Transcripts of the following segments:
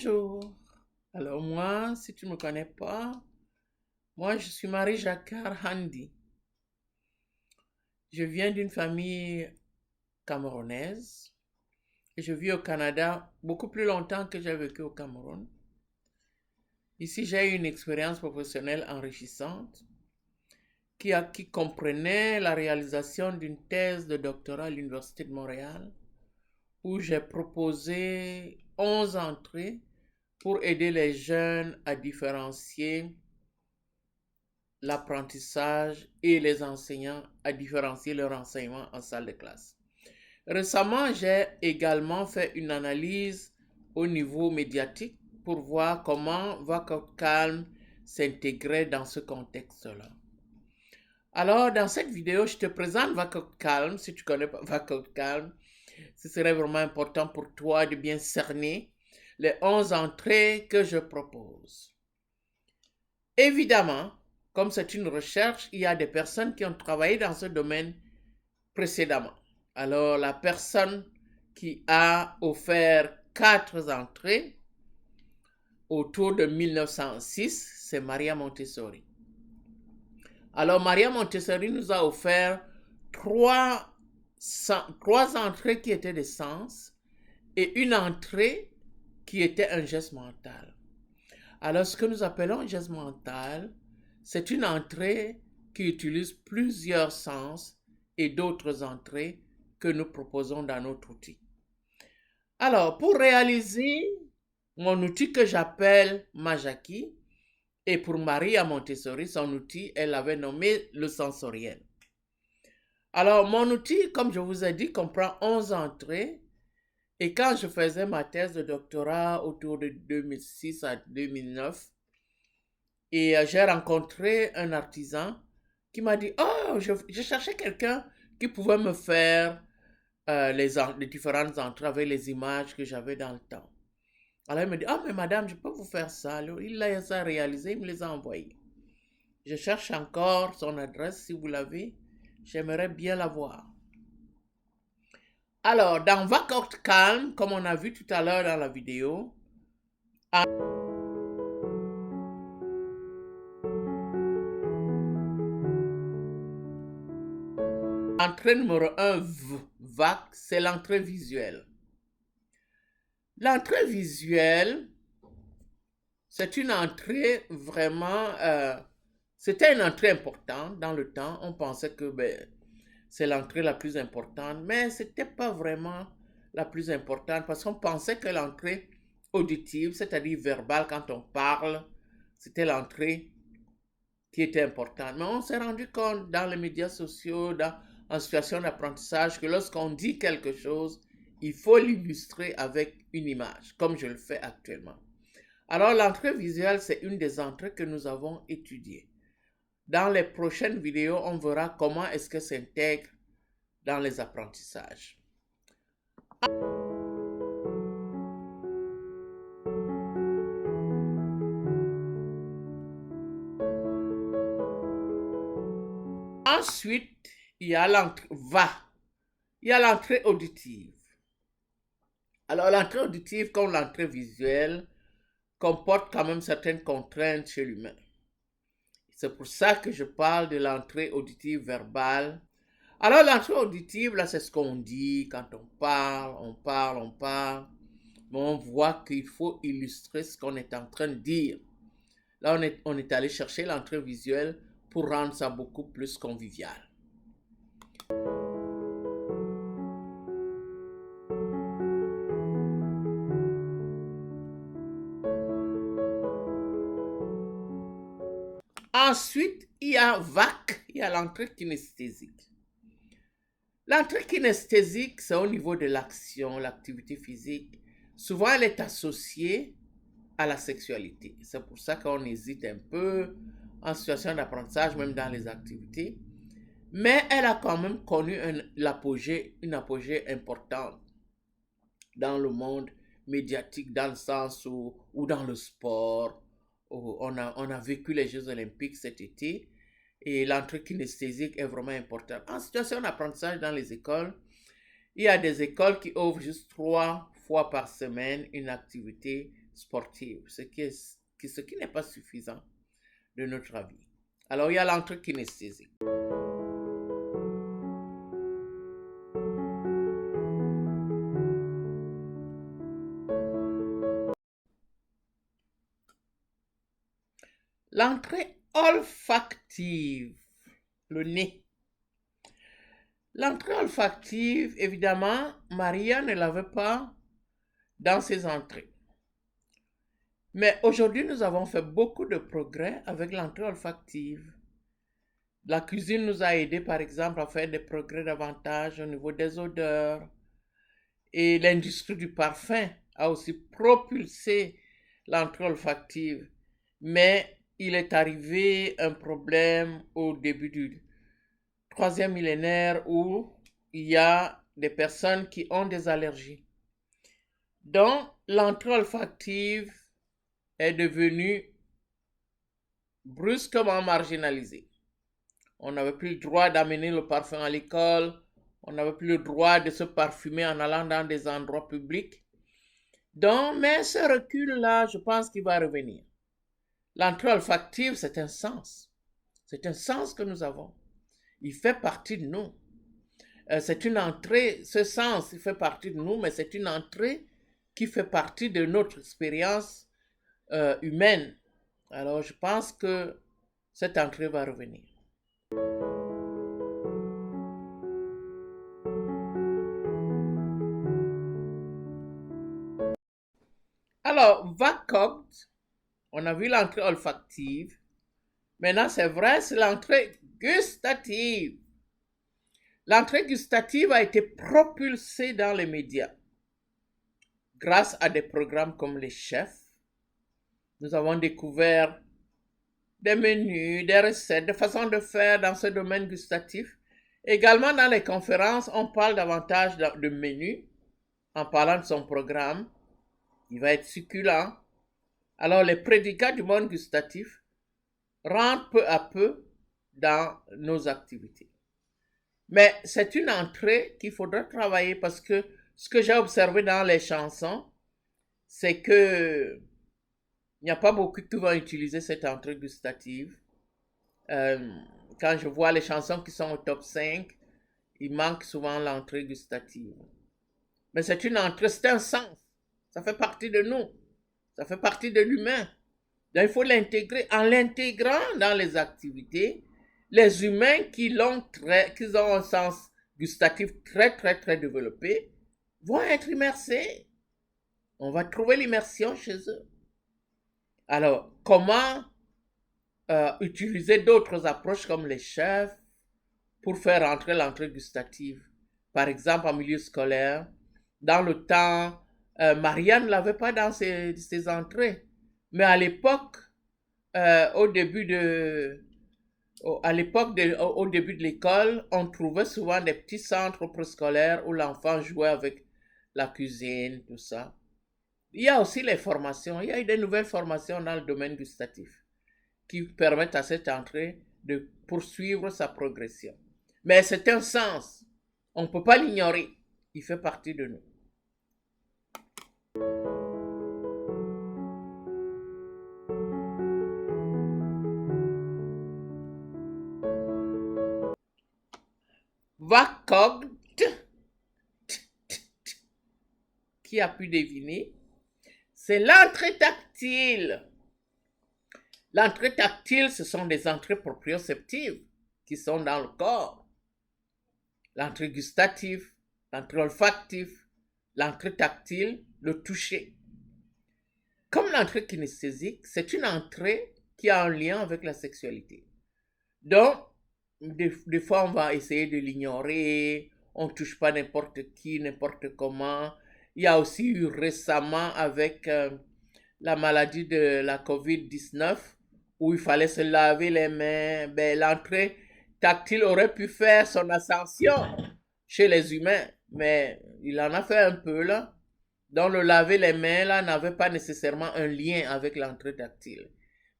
Bonjour. Alors moi, si tu ne me connais pas, moi je suis Marie-Jacquard Handi. Je viens d'une famille camerounaise et je vis au Canada beaucoup plus longtemps que j'ai vécu au Cameroun. Ici, j'ai eu une expérience professionnelle enrichissante qui comprenait la réalisation d'une thèse de doctorat à l'Université de Montréal où j'ai proposé 11 entrées pour aider les jeunes à différencier l'apprentissage et les enseignants à différencier leur enseignement en salle de classe. Récemment, j'ai également fait une analyse au niveau médiatique pour voir comment Vaca Calm s'intégrait dans ce contexte-là. Alors, dans cette vidéo, je te présente Vaca Calm. Si tu ne connais pas Vaca Calm, ce serait vraiment important pour toi de bien cerner les 11 entrées que je propose. Évidemment, comme c'est une recherche, il y a des personnes qui ont travaillé dans ce domaine précédemment. Alors, la personne qui a offert 4 entrées autour de 1906, c'est Maria Montessori. Alors, Maria Montessori nous a offert trois entrées qui étaient des sens et une entrée qui était un geste mental. Alors, ce que nous appelons un geste mental, c'est une entrée qui utilise plusieurs sens et d'autres entrées que nous proposons dans notre outil. Alors, pour réaliser mon outil que j'appelle Majaki, et pour Maria Montessori, son outil, elle l'avait nommé le sensoriel. Alors, mon outil, comme je vous ai dit, comprend 11 entrées. Et quand je faisais ma thèse de doctorat autour de 2006 à 2009, et j'ai rencontré un artisan qui m'a dit, oh, je cherchais quelqu'un qui pouvait me faire les différentes entrées avec les images que j'avais dans le temps. Alors il me dit, oh, mais madame, je peux vous faire ça. Alors, il les a réalisés, il me les a envoyés. Je cherche encore son adresse, si vous l'avez. J'aimerais bien la voir. Alors, dans Vaca Calm, comme on a vu tout à l'heure dans la vidéo, entrée numéro 1, VAC, c'est l'entrée visuelle. L'entrée visuelle, c'est une entrée vraiment, c'était une entrée importante dans le temps. On pensait que c'est l'entrée la plus importante, mais ce n'était pas vraiment la plus importante parce qu'on pensait que l'entrée auditive, c'est-à-dire verbale quand on parle, c'était l'entrée qui était importante. Mais on s'est rendu compte dans les médias sociaux, en situation d'apprentissage, que lorsqu'on dit quelque chose, il faut l'illustrer avec une image, comme je le fais actuellement. Alors, l'entrée visuelle, c'est une des entrées que nous avons étudiées. Dans les prochaines vidéos, on verra comment est-ce que s'intègre dans les apprentissages. Ensuite, il y a l'entrée auditive. Alors, l'entrée auditive, comme l'entrée visuelle, comporte quand même certaines contraintes chez l'humain. C'est pour ça que je parle de l'entrée auditive verbale. Alors, l'entrée auditive, là, c'est ce qu'on dit quand on parle. Mais on voit qu'il faut illustrer ce qu'on est en train de dire. Là, on est allé chercher l'entrée visuelle pour rendre ça beaucoup plus convivial. Ensuite, il y a VAC, il y a l'entrée kinesthésique. L'entrée kinesthésique, c'est au niveau de l'action, l'activité physique. Souvent, elle est associée à la sexualité. C'est pour ça qu'on hésite un peu en situation d'apprentissage, même dans les activités. Mais elle a quand même connu une apogée importante dans le monde médiatique, dans le sens où dans le sport, où on a vécu les Jeux Olympiques cet été, et l'entrée kinesthésique est vraiment importante. En situation d'apprentissage dans les écoles, il y a des écoles qui offrent juste 3 fois par semaine une activité sportive, ce qui n'est pas suffisant de notre avis. Alors, il y a l'entrée kinesthésique. L'entrée olfactive, le nez. L'entrée olfactive, évidemment, Maria ne l'avait pas dans ses entrées. Mais aujourd'hui, nous avons fait beaucoup de progrès avec l'entrée olfactive. La cuisine nous a aidé, par exemple, à faire des progrès davantage au niveau des odeurs. Et l'industrie du parfum a aussi propulsé l'entrée olfactive. Mais il est arrivé un problème au début du 3e millénaire où il y a des personnes qui ont des allergies. Donc, l'entrée olfactive est devenue brusquement marginalisée. On n'avait plus le droit d'amener le parfum à l'école, on n'avait plus le droit de se parfumer en allant dans des endroits publics. Donc, mais ce recul-là, je pense qu'il va revenir. L'entrée olfactive, c'est un sens. C'est un sens que nous avons. Il fait partie de nous. C'est une entrée, ce sens, il fait partie de nous, mais c'est une entrée qui fait partie de notre expérience humaine. Alors, je pense que cette entrée va revenir. Alors, VACOGT, on a vu l'entrée olfactive. Maintenant, c'est vrai, c'est l'entrée gustative. L'entrée gustative a été propulsée dans les médias grâce à des programmes comme les chefs. Nous avons découvert des menus, des recettes, des façons de faire dans ce domaine gustatif. Également dans les conférences, on parle davantage de menus en parlant de son programme. Il va être succulent. Alors les prédicats du monde gustatif rentrent peu à peu dans nos activités. Mais c'est une entrée qu'il faudra travailler parce que ce que j'ai observé dans les chansons, c'est que il n'y a pas beaucoup qui vont utiliser cette entrée gustative. Quand je vois les chansons qui sont au top 5, il manque souvent l'entrée gustative. Mais c'est une entrée, c'est un sens. Ça fait partie de nous. Ça fait partie de l'humain. Donc il faut l'intégrer. En l'intégrant dans les activités, les humains qui ont un sens gustatif très développé vont être immersés. On va trouver l'immersion chez eux. Alors, comment utiliser d'autres approches comme les chefs pour faire entrer l'entrée gustative? Par exemple, en milieu scolaire, dans le temps, Marianne ne l'avait pas dans ses entrées. Mais à l'époque, au début de l'école, on trouvait souvent des petits centres préscolaires où l'enfant jouait avec la cuisine, tout ça. Il y a aussi les formations. Il y a eu des nouvelles formations dans le domaine gustatif qui permettent à cette entrée de poursuivre sa progression. Mais c'est un sens. On ne peut pas l'ignorer. Il fait partie de nous. VACOGT, qui a pu deviner, c'est l'entrée tactile. L'entrée tactile, ce sont des entrées proprioceptives qui sont dans le corps. L'entrée gustative, l'entrée olfactive, l'entrée tactile, le toucher. Comme l'entrée kinesthésique, c'est une entrée qui a un lien avec la sexualité. Donc, des fois, on va essayer de l'ignorer, on ne touche pas n'importe qui, n'importe comment. Il y a aussi eu récemment avec la maladie de la COVID-19, où il fallait se laver les mains. L'entrée tactile aurait pu faire son ascension chez les humains, mais il en a fait un peu là. Donc le laver les mains là n'avait pas nécessairement un lien avec l'entrée tactile.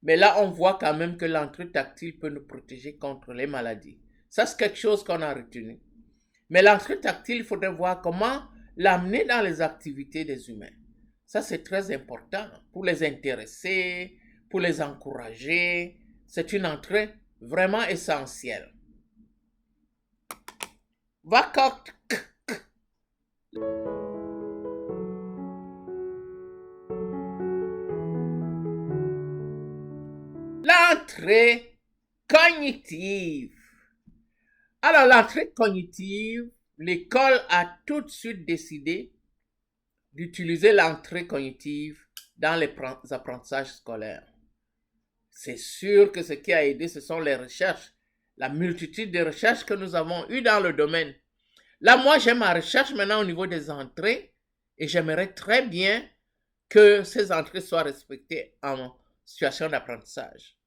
Mais là, on voit quand même que l'entrée tactile peut nous protéger contre les maladies. Ça, c'est quelque chose qu'on a retenu. Mais l'entrée tactile, il faudrait voir comment l'amener dans les activités des humains. Ça, c'est très important pour les intéresser, pour les encourager. C'est une entrée vraiment essentielle. Vakok. L'entrée cognitive. Alors, l'entrée cognitive, l'école a tout de suite décidé d'utiliser l'entrée cognitive dans les apprentissages scolaires. C'est sûr que ce qui a aidé, ce sont les recherches, la multitude de recherches que nous avons eues dans le domaine. Là, moi, j'ai ma recherche maintenant au niveau des entrées et j'aimerais très bien que ces entrées soient respectées en situation d'apprentissage.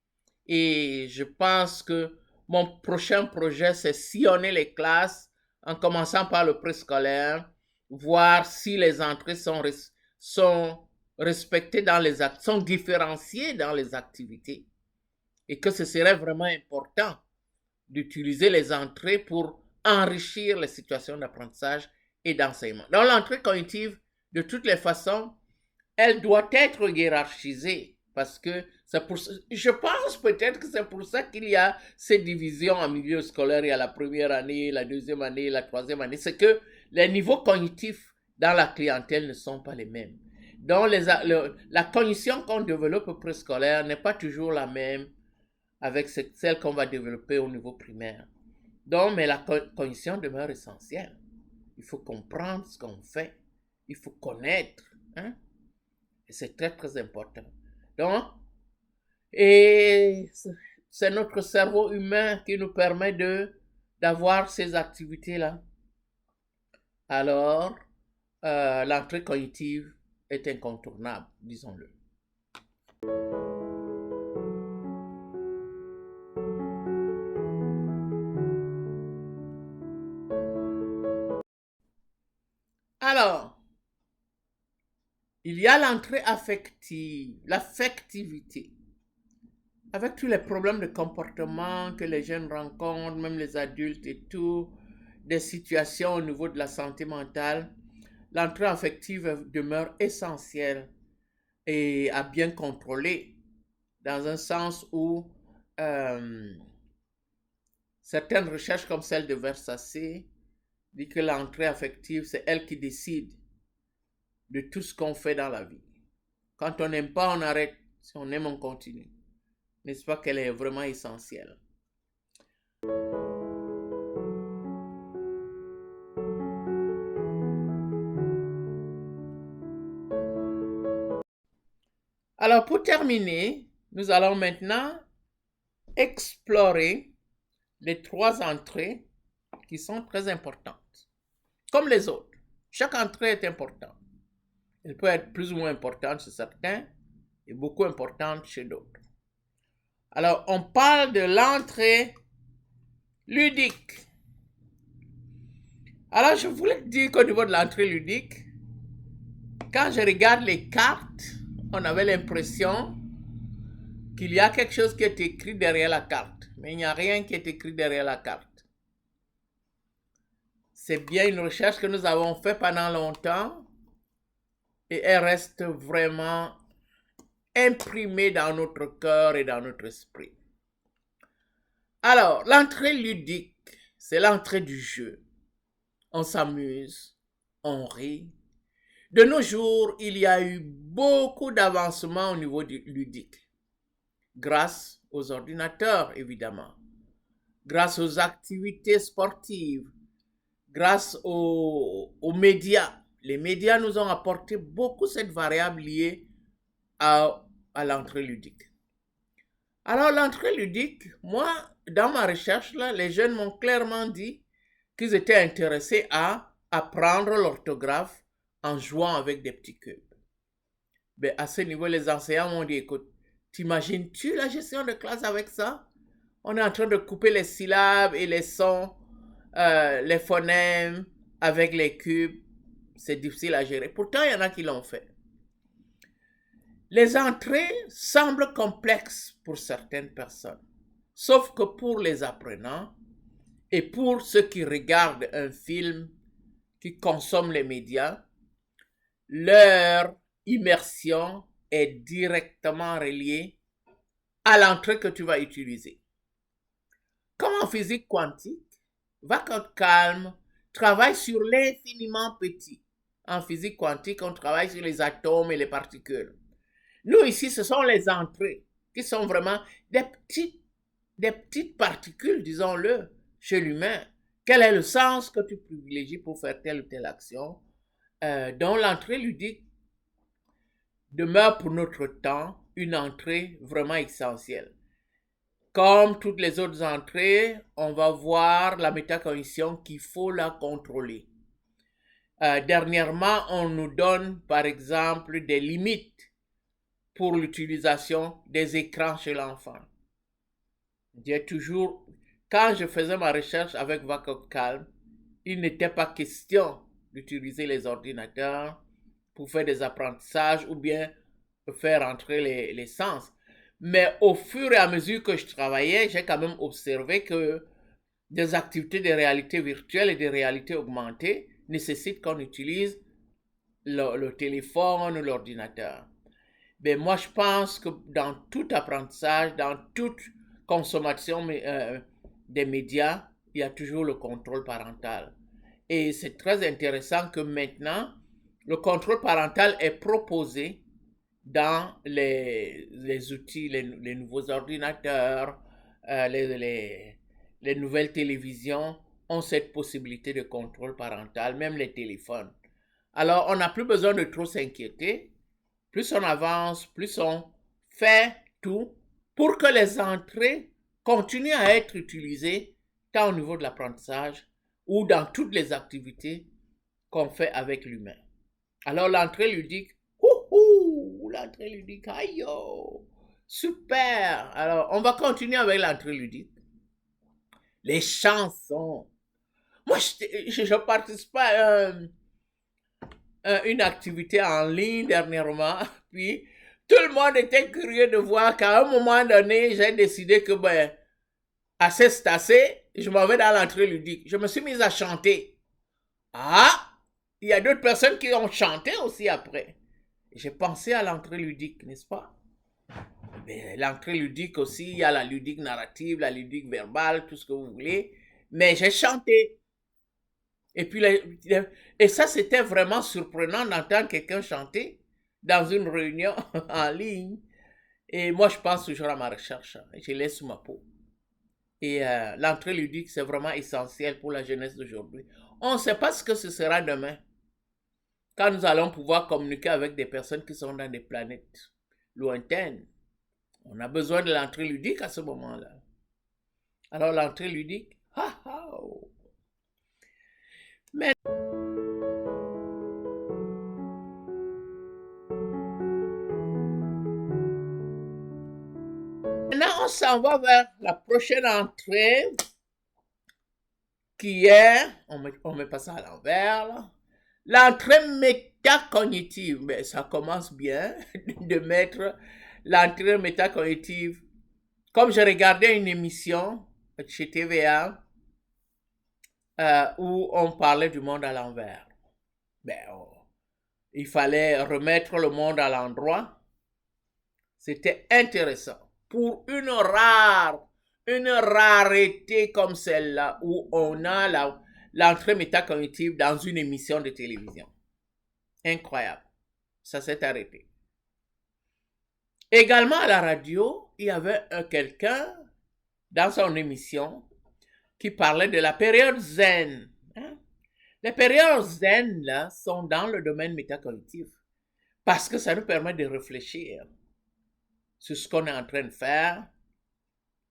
Et je pense que mon prochain projet, c'est sillonner les classes en commençant par le préscolaire, voir si les entrées sont respectées dans les actes, sont différenciées dans les activités. Et que ce serait vraiment important d'utiliser les entrées pour enrichir les situations d'apprentissage et d'enseignement. Dans l'entrée cognitive, de toutes les façons, elle doit être hiérarchisée parce que je pense peut-être que c'est pour ça qu'il y a ces divisions en milieu scolaire. Il y a la première année, la deuxième année, la troisième année. C'est que les niveaux cognitifs dans la clientèle ne sont pas les mêmes. Donc, la cognition qu'on développe au préscolaire n'est pas toujours la même avec celle qu'on va développer au niveau primaire. Donc, mais la cognition demeure essentielle. Il faut comprendre ce qu'on fait. Il faut connaître. Hein? Et c'est très, très important. Donc, et c'est notre cerveau humain qui nous permet d'avoir ces activités-là. Alors, l'entrée cognitive est incontournable, disons-le. Alors, il y a l'entrée affective, l'affectivité. Avec tous les problèmes de comportement que les jeunes rencontrent, même les adultes et tout, des situations au niveau de la santé mentale, l'entrée affective demeure essentielle et à bien contrôler, dans un sens où certaines recherches comme celle de Versace disent que l'entrée affective, c'est elle qui décide de tout ce qu'on fait dans la vie. Quand on n'aime pas, on arrête. Si on aime, on continue. N'est-ce pas qu'elle est vraiment essentielle? Alors, pour terminer, nous allons maintenant explorer les 3 entrées qui sont très importantes. Comme les autres, chaque entrée est importante. Elle peut être plus ou moins importante chez certains et beaucoup importante chez d'autres. Alors, on parle de l'entrée ludique. Alors, je voulais dire qu'au niveau de l'entrée ludique, quand je regarde les cartes, on avait l'impression qu'il y a quelque chose qui est écrit derrière la carte. Mais il n'y a rien qui est écrit derrière la carte. C'est bien une recherche que nous avons faite pendant longtemps et elle reste vraiment imprimée dans notre cœur et dans notre esprit. Alors, l'entrée ludique, c'est l'entrée du jeu. On s'amuse, on rit. De nos jours, il y a eu beaucoup d'avancements au niveau du ludique. Grâce aux ordinateurs, évidemment. Grâce aux activités sportives. Grâce aux médias. Les médias nous ont apporté beaucoup cette variable liée à l'entrée ludique. Alors, l'entrée ludique, moi, dans ma recherche, là, les jeunes m'ont clairement dit qu'ils étaient intéressés à apprendre l'orthographe en jouant avec des petits cubes. Mais à ce niveau, les enseignants m'ont dit, écoute, t'imagines-tu la gestion de classe avec ça? On est en train de couper les syllabes et les sons, les phonèmes avec les cubes. C'est difficile à gérer. Pourtant, il y en a qui l'ont fait. Les entrées semblent complexes pour certaines personnes, sauf que pour les apprenants et pour ceux qui regardent un film, qui consomment les médias, leur immersion est directement reliée à l'entrée que tu vas utiliser. Comme en physique quantique, Vacuum Calm travaille sur l'infiniment petit. En physique quantique, on travaille sur les atomes et les particules. Nous, ici, ce sont les entrées qui sont vraiment des petites particules, disons-le, chez l'humain. Quel est le sens que tu privilégies pour faire telle ou telle action, dont l'entrée ludique demeure pour notre temps une entrée vraiment essentielle. Comme toutes les autres entrées, on va voir la métacognition qu'il faut la contrôler. Dernièrement, on nous donne par exemple des limites pour l'utilisation des écrans chez l'enfant. J'ai toujours, quand je faisais ma recherche avec Vacuum Calm, il n'était pas question d'utiliser les ordinateurs pour faire des apprentissages ou bien faire entrer les sens. Mais au fur et à mesure que je travaillais, j'ai quand même observé que des activités de réalité virtuelle et de réalité augmentée nécessitent qu'on utilise le téléphone ou l'ordinateur. Mais moi, je pense que dans tout apprentissage, dans toute consommation des médias, il y a toujours le contrôle parental. Et c'est très intéressant que maintenant, le contrôle parental est proposé dans les outils, les nouveaux ordinateurs, les nouvelles télévisions ont cette possibilité de contrôle parental, même les téléphones. Alors, on n'a plus besoin de trop s'inquiéter. Plus on avance, plus on fait tout pour que les entrées continuent à être utilisées tant au niveau de l'apprentissage ou dans toutes les activités qu'on fait avec l'humain. Alors, l'entrée ludique, l'entrée ludique, aïe yo, super. Alors, on va continuer avec l'entrée ludique. Les chansons. Moi, je participe à une activité en ligne dernièrement, puis tout le monde était curieux de voir qu'à un moment donné, j'ai décidé que, assez c'est assez, je m'en vais dans l'entrée ludique. Je me suis mise à chanter. Ah, il y a d'autres personnes qui ont chanté aussi après. J'ai pensé à l'entrée ludique, n'est-ce pas? Mais l'entrée ludique aussi, il y a la ludique narrative, la ludique verbale, tout ce que vous voulez. Mais j'ai chanté. Et puis, et ça, c'était vraiment surprenant d'entendre quelqu'un chanter dans une réunion en ligne. Et moi, je pense toujours à ma recherche. Je laisse sous ma peau. Et l'entrée ludique, c'est vraiment essentiel pour la jeunesse d'aujourd'hui. On ne sait pas ce que ce sera demain, quand nous allons pouvoir communiquer avec des personnes qui sont dans des planètes lointaines. On a besoin de l'entrée ludique à ce moment-là. Alors l'entrée ludique, mais maintenant on s'en va vers la prochaine entrée qui est, on met pas ça à l'envers là. L'entrée métacognitive, mais ça commence bien de mettre l'entrée métacognitive. Comme je regardais une émission chez TVA où on parlait du monde à l'envers, il fallait remettre le monde à l'endroit. C'était intéressant. Pour une rareté comme celle-là où on a l'entrée métacognitive dans une émission de télévision. Incroyable. Ça s'est arrêté. Également à la radio, il y avait quelqu'un dans son émission qui parlait de la période zen. Les périodes zen là sont dans le domaine métacognitif parce que ça nous permet de réfléchir sur ce qu'on est en train de faire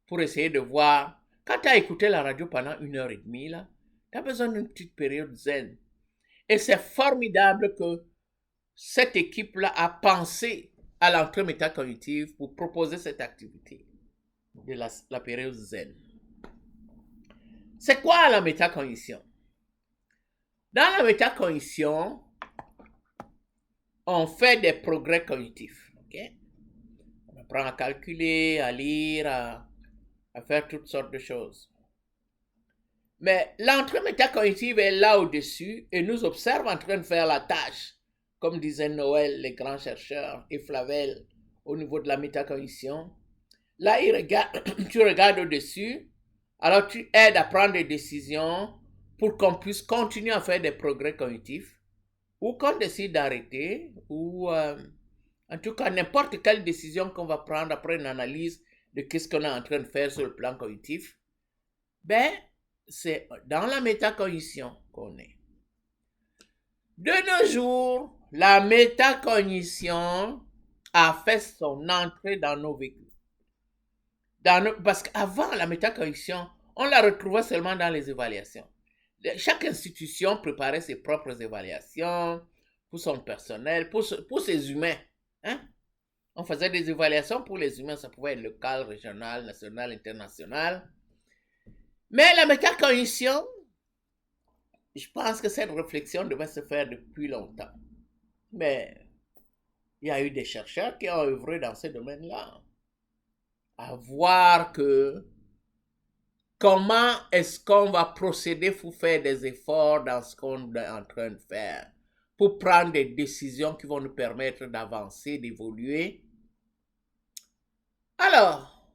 pour essayer de voir. Quand tu as écouté la radio pendant 1h30 là, tu as besoin d'une petite période zen. Et c'est formidable que cette équipe-là a pensé à l'entrée métacognitive pour proposer cette activité de la période zen. C'est quoi la métacognition? Dans la métacognition, on fait des progrès cognitifs. Okay? On apprend à calculer, à lire, à faire toutes sortes de choses. Mais l'entrée métacognitive est là au-dessus et nous observe en train de faire la tâche comme disait Noël, les grands chercheurs, et Flavel, au niveau de la métacognition. Là, tu regardes au-dessus, alors tu aides à prendre des décisions pour qu'on puisse continuer à faire des progrès cognitifs, ou qu'on décide d'arrêter, ou en tout cas n'importe quelle décision qu'on va prendre après une analyse de qu'est-ce qu'on est en train de faire sur le plan cognitif, ben, c'est dans la métacognition qu'on est. De nos jours, la métacognition a fait son entrée dans nos vécus. Parce qu'avant la métacognition, on la retrouvait seulement dans les évaluations. Chaque institution préparait ses propres évaluations pour son personnel, pour ses humains. Hein? On faisait des évaluations pour les humains, ça pouvait être local, régional, national, international. Mais la métacognition, je pense que cette réflexion devait se faire depuis longtemps. Mais il y a eu des chercheurs qui ont œuvré dans ce domaine-là. À voir que comment est-ce qu'on va procéder pour faire des efforts dans ce qu'on est en train de faire, pour prendre des décisions qui vont nous permettre d'avancer, d'évoluer. Alors,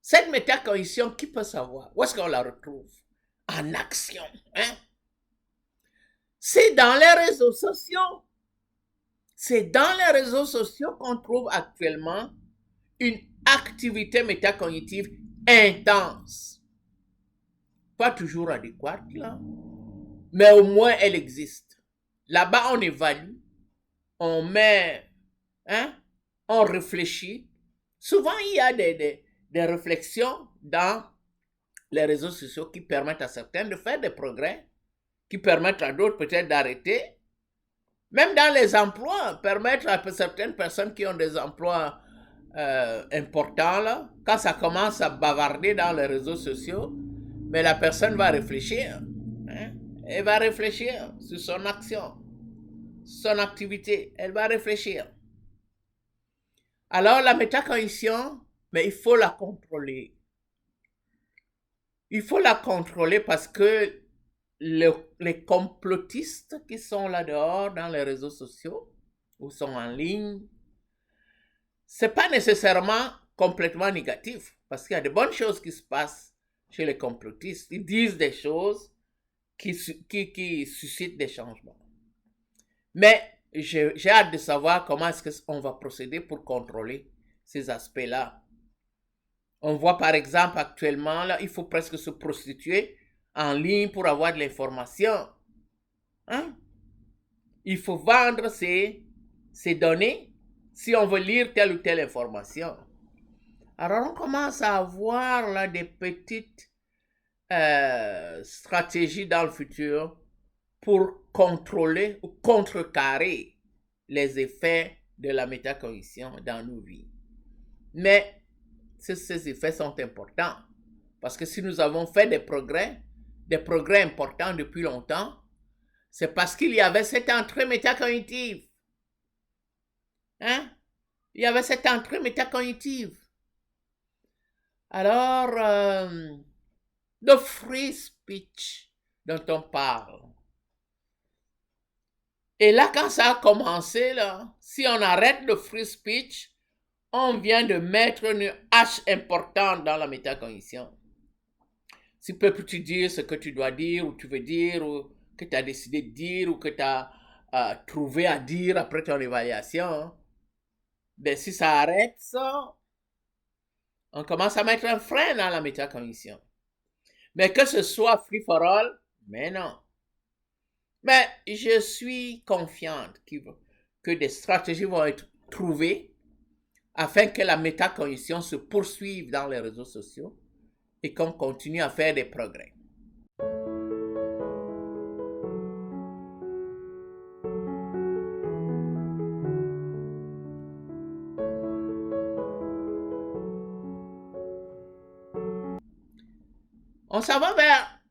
cette métacognition, qui peut savoir? Où est-ce qu'on la retrouve? En action. Hein? C'est dans les réseaux sociaux. C'est dans les réseaux sociaux qu'on trouve actuellement une activité métacognitive intense. Pas toujours adéquate, là, mais au moins elle existe. Là-bas, on évalue, on met, hein, on réfléchit. Souvent, il y a des réflexions dans les réseaux sociaux qui permettent à certains de faire des progrès, qui permettent à d'autres peut-être d'arrêter. Même dans les emplois, permettre à certaines personnes qui ont des emplois importants, là, quand ça commence à bavarder dans les réseaux sociaux, mais la personne va réfléchir. Hein? Elle va réfléchir sur son action, son activité. Elle va réfléchir. Alors, la métacognition, mais il faut la contrôler. Il faut la contrôler parce que les complotistes qui sont là dehors dans les réseaux sociaux ou sont en ligne, c'est pas nécessairement complètement négatif parce qu'il y a de bonnes choses qui se passent chez les complotistes. Ils disent des choses qui suscitent des changements. Mais j'ai hâte de savoir comment est-ce qu'on va procéder pour contrôler ces aspects-là. On voit par exemple actuellement, là, il faut presque se prostituer en ligne pour avoir de l'information. Hein? Il faut vendre ses données si on veut lire telle ou telle information. Alors on commence à avoir là des petites stratégies dans le futur pour contrôler ou contrecarrer les effets de la métacognition dans nos vies. Mais ces effets sont importants parce que si nous avons fait des progrès importants depuis longtemps, c'est parce qu'il y avait cette entrée métacognitive. Hein? Il y avait cette entrée métacognitive. Alors, le free speech dont on parle. Et là, quand ça a commencé, là, si on arrête le free speech, on vient de mettre une hache importante dans la métacognition. Si peux-tu dire ce que tu dois dire, ou tu veux dire, ou que tu as décidé de dire, ou que tu as trouvé à dire après ton évaluation, ben si ça arrête ça, on commence à mettre un frein dans la métacognition. Mais que ce soit free for all, mais non. Mais je suis confiante que des stratégies vont être trouvées afin que la métacognition se poursuive dans les réseaux sociaux et qu'on continue à faire des progrès. On s'en va vers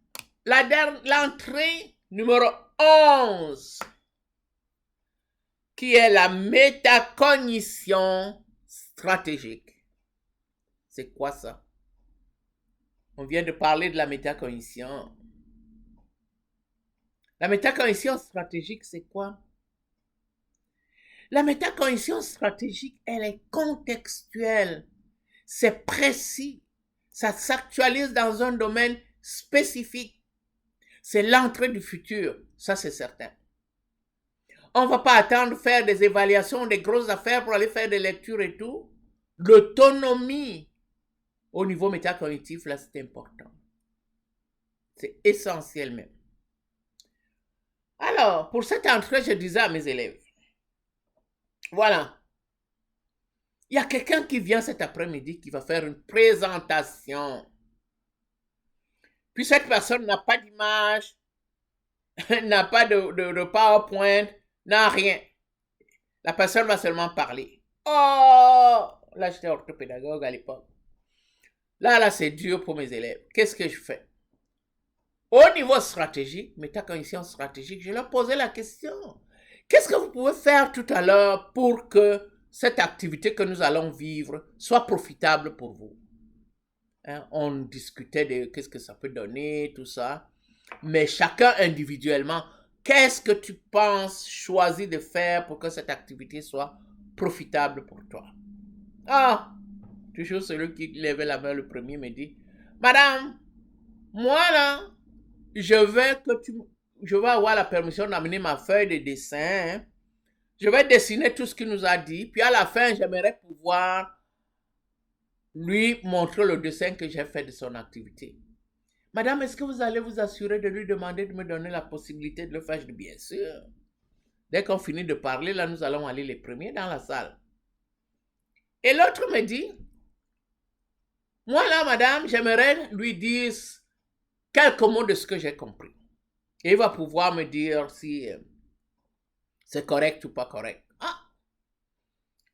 l'entrée numéro 11, qui est la métacognition stratégique. C'est quoi ça? On vient de parler de la métacognition. La métacognition stratégique, c'est quoi? La métacognition stratégique, elle est contextuelle. C'est précis. Ça s'actualise dans un domaine spécifique. C'est l'entrée du futur. Ça, c'est certain. On ne va pas attendre faire des évaluations, des grosses affaires pour aller faire des lectures et tout. L'autonomie au niveau métacognitif, là, c'est important. C'est essentiel même. Alors, pour cette entrée, je disais à mes élèves, voilà, il y a quelqu'un qui vient cet après-midi qui va faire une présentation. Puis cette personne n'a pas d'image, n'a pas de PowerPoint, n'a rien. La personne va seulement parler. Oh, là j'étais orthopédagogue à l'époque. Là, c'est dur pour mes élèves. Qu'est-ce que je fais? Au niveau stratégique, métacognition stratégique, je leur posais la question. Qu'est-ce que vous pouvez faire tout à l'heure pour que cette activité que nous allons vivre soit profitable pour vous? Hein, on discutait de qu'est-ce que ça peut donner, tout ça. Mais chacun individuellement, qu'est-ce que tu penses choisir de faire pour que cette activité soit profitable pour toi? Ah, toujours celui qui levait la main le premier me dit, Madame, moi là, je vais avoir la permission d'amener ma feuille de dessin. Hein. Je vais dessiner tout ce qu'il nous a dit. Puis à la fin, j'aimerais pouvoir lui montrer le dessin que j'ai fait de son activité. Madame, est-ce que vous allez vous assurer de lui demander de me donner la possibilité de le faire? Je dis, bien sûr. Dès qu'on finit de parler, là, nous allons aller les premiers dans la salle. Et l'autre me dit, moi là, madame, j'aimerais lui dire quelques mots de ce que j'ai compris. Et il va pouvoir me dire si c'est correct ou pas correct. Ah,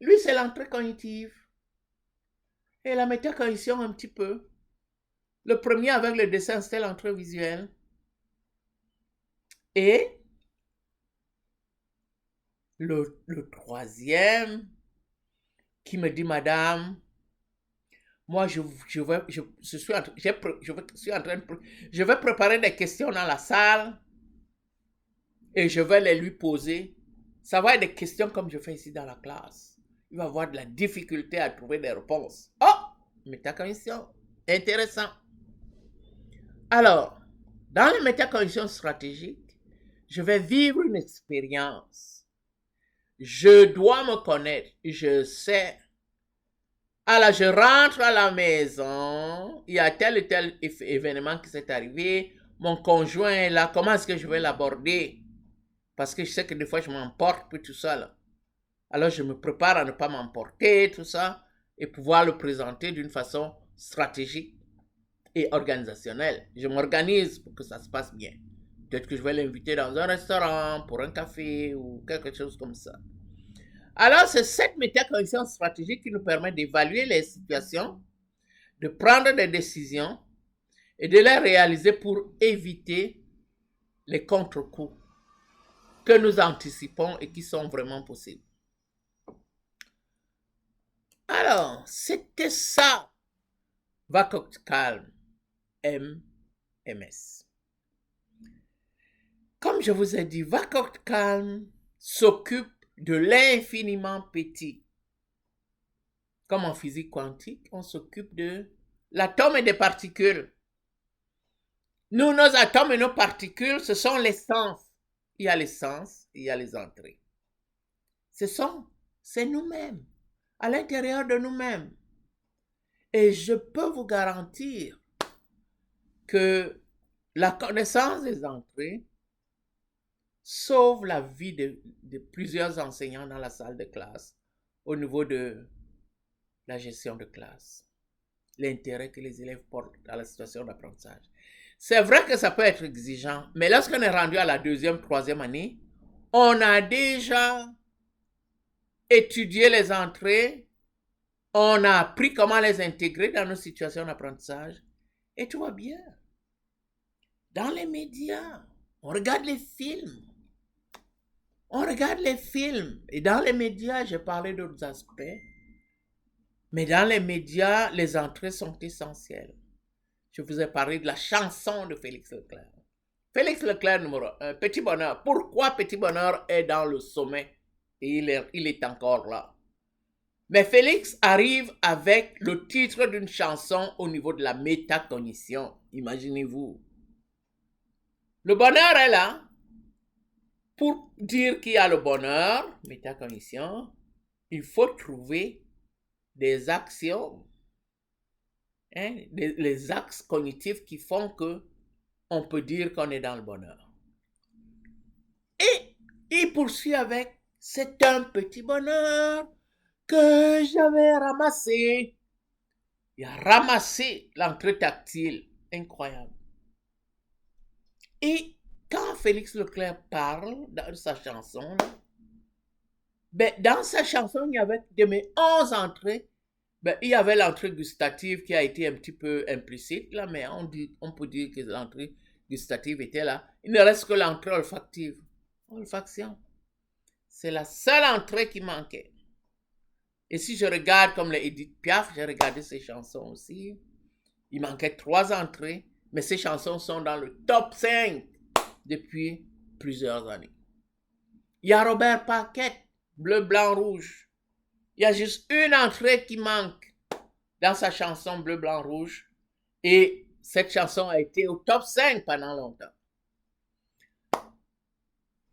lui, c'est l'entrée cognitive. Et la métacognition un petit peu. Le premier avec le dessin, c'était l'entrée visuelle. Et le troisième qui me dit, madame, moi, je vais préparer des questions dans la salle et je vais les lui poser. Ça va être des questions comme je fais ici dans la classe. Il va avoir de la difficulté à trouver des réponses. Oh, métacognition, intéressant. Alors, dans les métacognitions stratégiques, je vais vivre une expérience. Je dois me connaître. Je sais. Alors, je rentre à la maison. Il y a tel et tel événement qui s'est arrivé. Mon conjoint est là. Comment est-ce que je vais l'aborder? Parce que je sais que des fois, je m'emporte puis tout ça. Là. Alors, je me prépare à ne pas m'emporter, tout ça, et pouvoir le présenter d'une façon stratégique et organisationnelle. Je m'organise pour que ça se passe bien. Peut-être que je vais l'inviter dans un restaurant, pour un café ou quelque chose comme ça. Alors, c'est cette métacognition stratégique qui nous permet d'évaluer les situations, de prendre des décisions et de les réaliser pour éviter les contre-coups que nous anticipons et qui sont vraiment possibles. Alors, c'était ça, Vacoq Calm, MMS. Comme je vous ai dit, Vacoq Calm s'occupe de l'infiniment petit. Comme en physique quantique, on s'occupe de l'atome et des particules. Nous, nos atomes et nos particules, ce sont les sens. Il y a les sens, il y a les entrées. C'est nous-mêmes, à l'intérieur de nous-mêmes. Et je peux vous garantir que la connaissance des entrées sauve la vie de plusieurs enseignants dans la salle de classe au niveau de la gestion de classe, l'intérêt que les élèves portent à la situation d'apprentissage. C'est vrai que ça peut être exigeant, mais lorsqu'on est rendu à la deuxième, troisième année, on a déjà étudié les entrées, on a appris comment les intégrer dans nos situations d'apprentissage, et tout va bien. Dans les médias, on regarde les films. Et dans les médias, j'ai parlé d'autres aspects, mais dans les médias, les entrées sont essentielles. Je vous ai parlé de la chanson de Félix Leclerc. Félix Leclerc numéro 1, Petit Bonheur. Pourquoi Petit Bonheur est dans le sommet et il est encore là. Mais Félix arrive avec le titre d'une chanson au niveau de la métacognition. Imaginez-vous. Le bonheur est là. Pour dire qu'il y a le bonheur, métacognition, il faut trouver des actions, hein, les axes cognitifs qui font que on peut dire qu'on est dans le bonheur. Et il poursuit avec, c'est un petit bonheur que j'avais ramassé. Il a ramassé l'entrée tactile. Incroyable. Et quand Félix Leclerc parle dans sa chanson, ben, dans sa chanson, il y avait de mes 11 entrées. Ben, il y avait l'entrée gustative qui a été un petit peu implicite, là, mais on peut dire que l'entrée gustative était là. Il ne reste que l'entrée olfactive. Olfaction. C'est la seule entrée qui manquait. Et si je regarde comme les Edith Piaf, j'ai regardé ses chansons aussi. Il manquait 3 entrées, mais ces chansons sont dans le top 5 depuis plusieurs années. Il y a Robert Paquette, Bleu, Blanc, Rouge. Il y a juste une entrée qui manque dans sa chanson Bleu, Blanc, Rouge. Et cette chanson a été au top 5 pendant longtemps.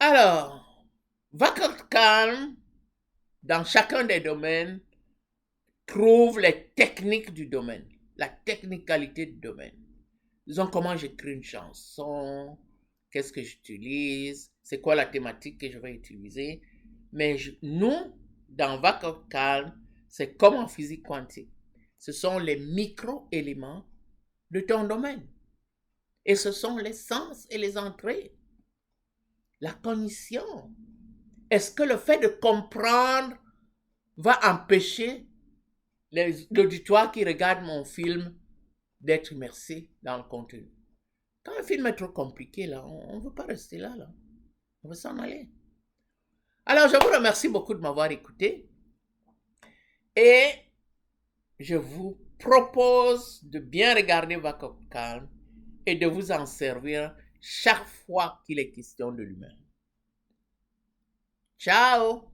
Alors, Vacances calmes, dans chacun des domaines, trouve les techniques du domaine, la technicalité du domaine. Disons comment j'écris une chanson, qu'est-ce que j'utilise, c'est quoi la thématique que je vais utiliser. Mais nous, dans Vacances calmes, c'est comme en physique quantique. Ce sont les micro-éléments de ton domaine. Et ce sont les sens et les entrées. La cognition. Est-ce que le fait de comprendre va empêcher l'auditoire qui regarde mon film d'être immersé dans le contenu? Quand un film est trop compliqué, là, on ne veut pas rester là. On veut s'en aller. Alors, je vous remercie beaucoup de m'avoir écouté. Et je vous propose de bien regarder Vacances calmes et de vous en servir chaque fois qu'il est question de l'humain. Ciao!